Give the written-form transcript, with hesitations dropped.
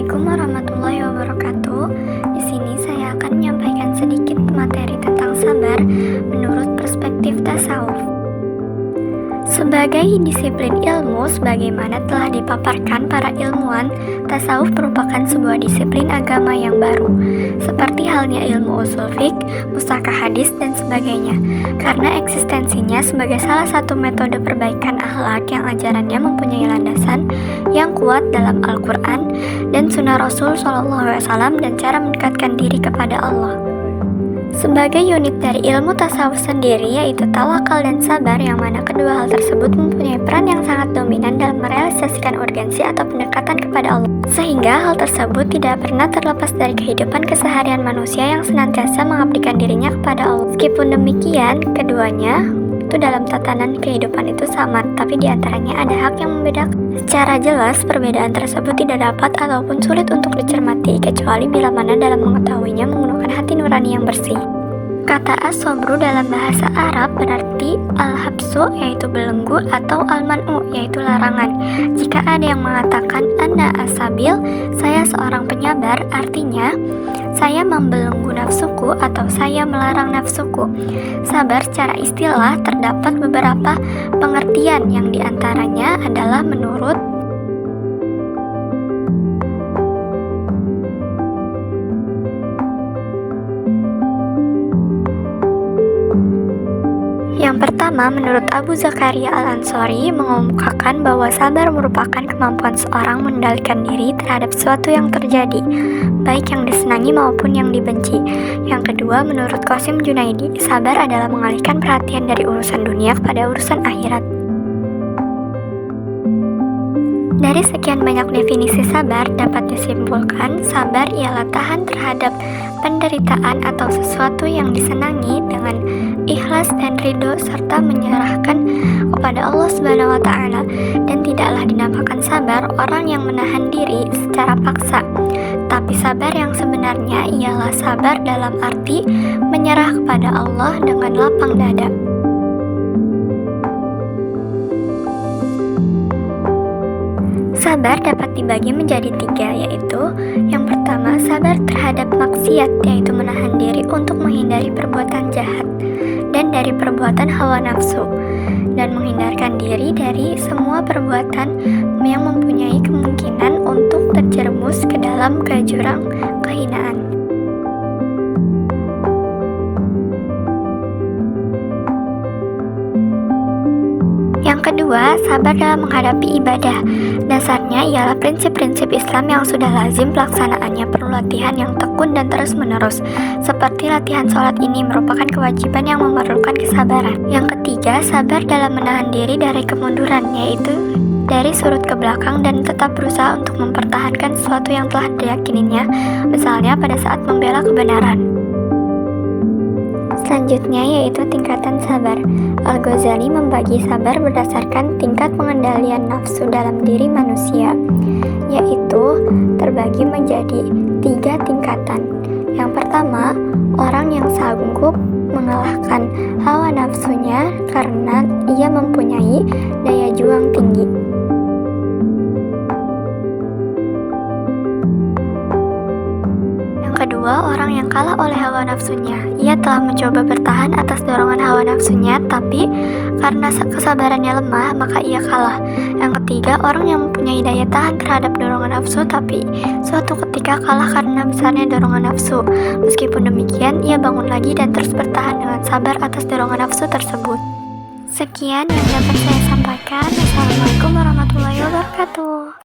Assalamualaikum warahmatullahi wabarakatuh. Di sini saya akan menyampaikan sedikit materi tentang sabar menurut perspektif tasawuf. Sebagai disiplin ilmu, sebagaimana telah dipaparkan para ilmuwan, tasawuf merupakan sebuah disiplin agama yang baru, seperti halnya ilmu usul fiqh, mustakah hadis, dan sebagainya, karena eksistensinya sebagai salah satu metode perbaikan akhlak yang ajarannya mempunyai landasan yang kuat dalam Al-Quran dan Sunnah Rasul SAW dan cara mendekatkan diri kepada Allah. Sebagai unit dari ilmu tasawuf sendiri, yaitu tawakal dan sabar, yang mana kedua hal tersebut mempunyai peran yang sangat dominan dalam merealisasikan urgensi atau pendekatan kepada Allah, sehingga hal tersebut tidak pernah terlepas dari kehidupan keseharian manusia yang senantiasa mengabdikan dirinya kepada Allah. Meskipun demikian, keduanya itu dalam tatanan kehidupan itu sama, tapi diantaranya ada hak yang membedakan. Secara jelas, perbedaan tersebut tidak dapat ataupun sulit untuk dicermati, kecuali bila mana dalam mengetahuinya menggunakan hati nurani yang bersih. Kata as-sobru dalam bahasa Arab berarti al-habsu, yaitu belenggu, atau al-man'u, yaitu larangan. Jika ada yang mengatakan ana asabil, saya seorang penyabar, artinya saya membelenggu nafsuku atau saya melarang nafsuku. Sabar secara istilah terdapat beberapa pengertian, yang diantaranya adalah menurut yang pertama, menurut Abu Zakaria Al-Ansori mengemukakan bahwa sabar merupakan kemampuan seorang mengendalikan diri terhadap sesuatu yang terjadi, baik yang disenangi maupun yang dibenci. Yang kedua, menurut Qasim Junaidi, sabar adalah mengalihkan perhatian dari urusan dunia kepada urusan akhirat. Dari sekian banyak definisi sabar, dapat disimpulkan sabar ialah tahan terhadap penderitaan atau sesuatu yang disenangi dengan ikhlas dan ridho serta menyerahkan kepada Allah Subhanahu wa Ta'ala, dan tidaklah dinamakan sabar orang yang menahan diri secara paksa. Tapi sabar yang sebenarnya ialah sabar dalam arti menyerah kepada Allah dengan lapang dada. Sabar dapat dibagi menjadi tiga, yaitu yang pertama, sabar terhadap maksiat, yaitu menahan diri untuk menghindari perbuatan jahat dan dari perbuatan hawa nafsu, dan menghindarkan diri dari semua perbuatan yang mempunyai kemungkinan untuk terjerumus ke dalam jurang kehinaan. Yang kedua, sabar dalam menghadapi ibadah. Dasarnya ialah prinsip-prinsip Islam yang sudah lazim pelaksanaannya perlu latihan yang tekun dan terus-menerus. Seperti latihan sholat ini merupakan kewajiban yang memerlukan kesabaran. Yang ketiga, sabar dalam menahan diri dari kemunduran, yaitu dari surut ke belakang dan tetap berusaha untuk mempertahankan sesuatu yang telah diyakininya, misalnya pada saat membela kebenaran. Selanjutnya yaitu tingkatan sabar. Al-Ghazali membagi sabar berdasarkan tingkat pengendalian nafsu dalam diri manusia, yaitu terbagi menjadi 3 tingkatan. Yang pertama, orang yang sanggup mengalahkan hawa nafsunya karena ia mempunyai daya juang tinggi. Kedua, orang yang kalah oleh hawa nafsunya. Ia telah mencoba bertahan atas dorongan hawa nafsunya, tapi karena kesabarannya lemah, maka ia kalah. Yang ketiga, orang yang mempunyai daya tahan terhadap dorongan nafsu, tapi suatu ketika kalah karena besarnya dorongan nafsu. Meskipun demikian, ia bangun lagi dan terus bertahan dengan sabar atas dorongan nafsu tersebut. Sekian yang dapat saya sampaikan. Assalamualaikum warahmatullahi wabarakatuh.